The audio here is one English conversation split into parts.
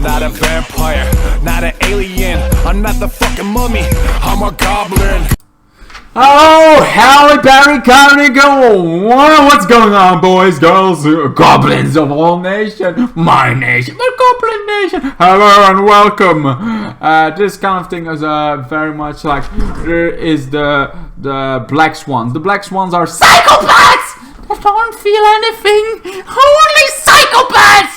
not a vampire, not an alien. I'm not the fucking mummy, I'm a goblin. Oh, Halle Berry Carnival! What's going on, boys, girls, goblins of all nations? My nation, the Goblin Nation! Hello and welcome! This kind of thing is very much like, there is the Black Swans. The Black Swans are psychopaths! They don't feel anything! Only psychopaths!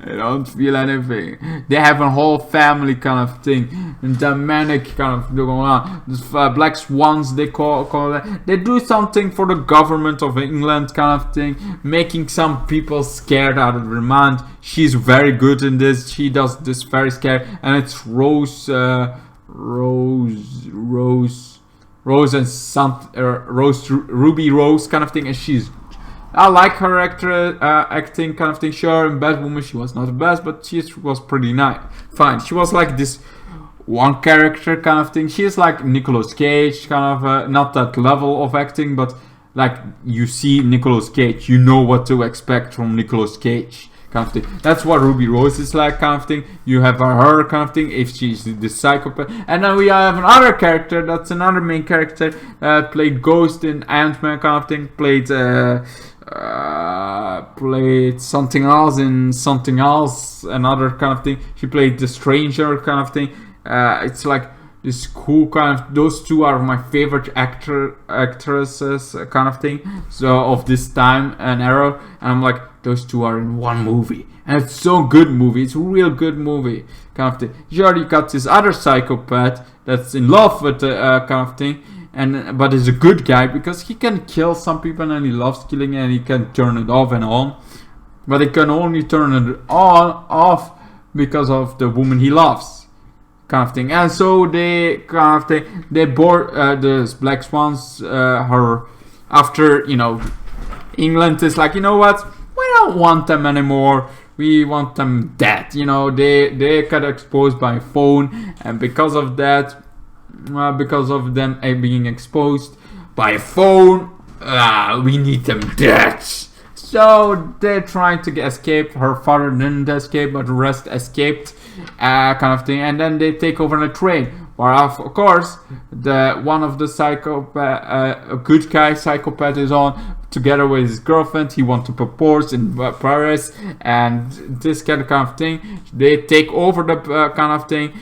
They don't feel anything. They have a whole family kind of thing. Demonic kind of going on. This, Black Swans, they call it. They do something for the government of England kind of thing. Making some people scared out of their mind. She's very good in this. She does this very scary. And it's Rose and some Ruby Rose kind of thing, and I like her acting kind of thing. Sure, in Batwoman she was not the best, but she was pretty nice, fine. She was like this one character kind of thing. She is like Nicolas Cage kind of, not that level of acting, but like you see Nicolas Cage, you know what to expect from Nicolas Cage. Kind of thing. That's what Ruby Rose is like, kind of thing. You have her kind of thing, if she's the psychopath. And then we have another character, that's another main character, played Ghost in Ant-Man kind of thing, played something else in something else, another kind of thing. She played the Stranger kind of thing. It's like this cool kind of, those two are my favorite actresses kind of thing, so of this time and era, and I'm like, those two are in one movie, and it's so good movie, it's a real good movie kind of thing. You already got this other psychopath that's in love with the kind of thing, but is a good guy because he can kill some people and he loves killing, and he can turn it off and on, but he can only turn it off because of the woman he loves kind of thing. And so they kind of thing, they board the Black Swans, her, after, you know, England is like, you know what, we don't want them anymore, we want them dead. You know, they got exposed by phone, and because of that, because of them being exposed by phone, we need them dead. So they're trying to escape. Her father didn't escape, but the rest escaped, kind of thing. And then they take over the train. Where of course one of the psychopath, a good guy psychopath, is on together with his girlfriend. He wants to propose in Paris, and this kind of thing. They take over the kind of thing.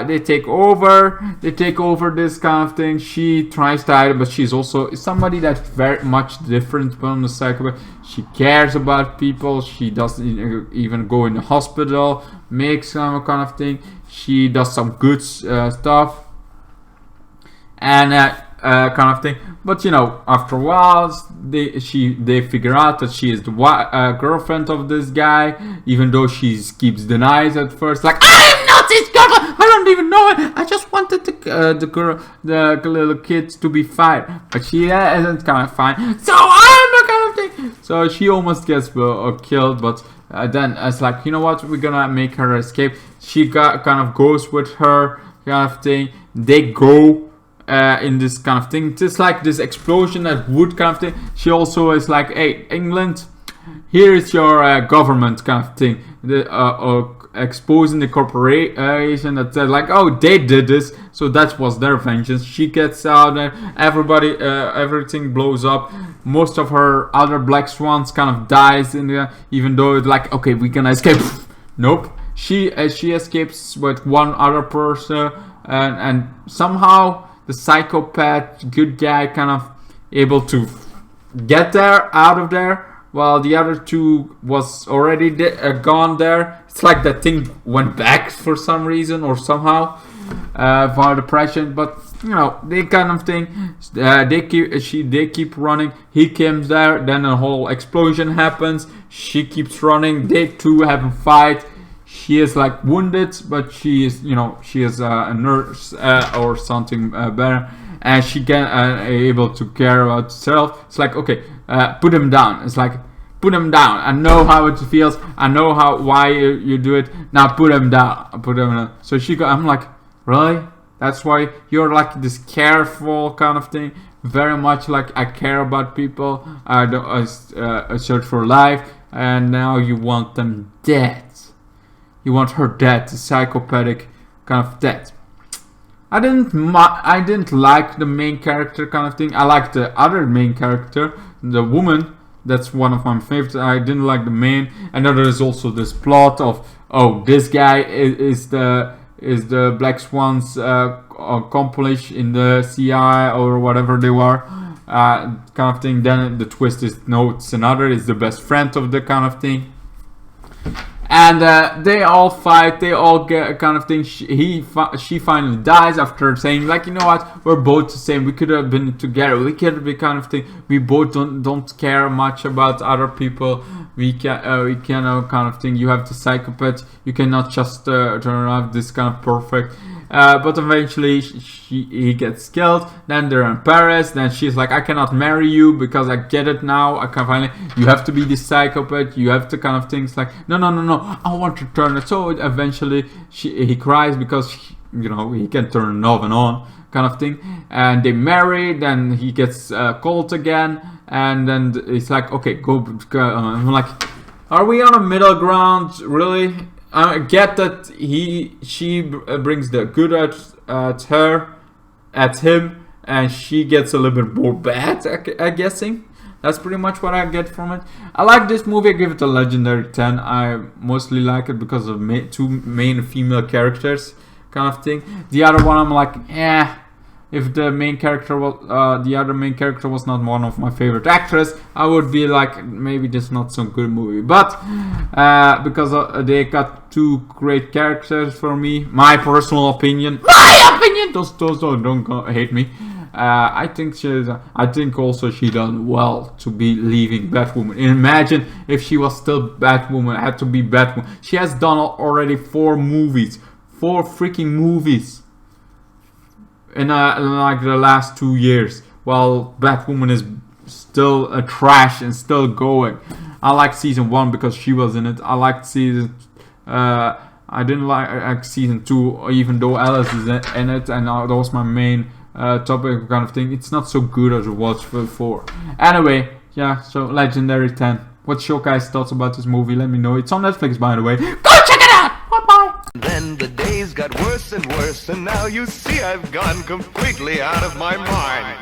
They take over this kind of thing. She tries to hide it, but she's also somebody that's very much different from the psychopath. She cares about people. She doesn't even go in the hospital, makes some kind of thing. She does some good stuff and kind of thing. But you know, after a while, they figure out that she is the girlfriend of this guy, even though she keeps denying at first, like, I am not his girlfriend. I don't even know it. I just wanted the little kid to be fine, but she isn't kind of fine. So I'm the kind of thing. So she almost gets killed, but then it's like, you know what, we're gonna make her escape. She kind of goes with her kind of thing. They go in this kind of thing. Just like this explosion at wood kind of thing. She also is like, hey, England, here is your government kind of thing. Exposing the corporation that said like, oh, they did this, so that was their vengeance. She gets out there, everybody, everything blows up. Most of her other Black Swans kind of dies in there, even though it's like, okay, we can escape. Nope. She escapes with one other person, and somehow the psychopath good guy kind of able to get there, out of there, while the other two was already gone there. It's like that thing went back for some reason or somehow for depression. But you know, they kind of thing. They keep running. He comes there. Then a whole explosion happens. She keeps running. They two have a fight. She is like wounded, but she is, you know, she is a nurse or something better, and she can able to care about herself. It's like, okay, put him down. It's like, put him down. I know how it feels. I know why you do it. Now put him down. Put him down. So I'm like, really? That's why you're like this careful kind of thing. Very much like, I care about people. I search for life, and now you want them dead. he wants her dead, the psychopathic kind of dead. I didn't like the main character kind of thing. I liked the other main character, the woman. That's one of my favorites. I didn't like the main. And then there is also this plot of, oh, this guy is the Black Swan's accomplice in the CI or whatever they were, kind of thing. Then the twist is, no, it's another. It's the best friend of the kind of thing. And they all fight, they all get kind of thing. She finally dies after saying, like, you know what, we're both the same. We could have been together. We could be kind of thing. We both don't care much about other people. We can kind of thing. You have the psychopath. You cannot just turn off this kind of perfect. But eventually he gets killed. Then they're in Paris. Then she's like, I cannot marry you because I get it now. I can finally. You have to be the psychopath. You have to kind of things like, no. I want to turn it. So eventually he cries because he can turn it off and on kind of thing. And they marry. Then he gets called again. And then it's like, okay, go. I'm like, are we on a middle ground? Really? I get that she brings the good at him, and she gets a little bit more bad. I'm guessing that's pretty much what I get from it. I like this movie. I give it a legendary 10. I mostly like it because of two main female characters, kind of thing. The other one, I'm like, if the main character was the other main character was not one of my favorite actors, I would be like, maybe this is not some good movie. But because they got two great characters for me, my personal opinion, those don't hate me. I think also she done well to be leaving Batwoman. Imagine if she was still Batwoman, had to be Batwoman. She has done already 4 freaking movies. In like the last 2 years, while Batwoman is still a trash and still going. I like season 1 because she was in it. I liked season. I didn't like season 2, even though Alice is in it, and that was my main topic kind of thing. It's not so good as it was before. Anyway, yeah. So legendary 10. What's your guys' thoughts about this movie? Let me know. It's on Netflix, by the way. Go check it out. Bye. Then the days got worse and worse, and now you see I've gone completely out of my mind.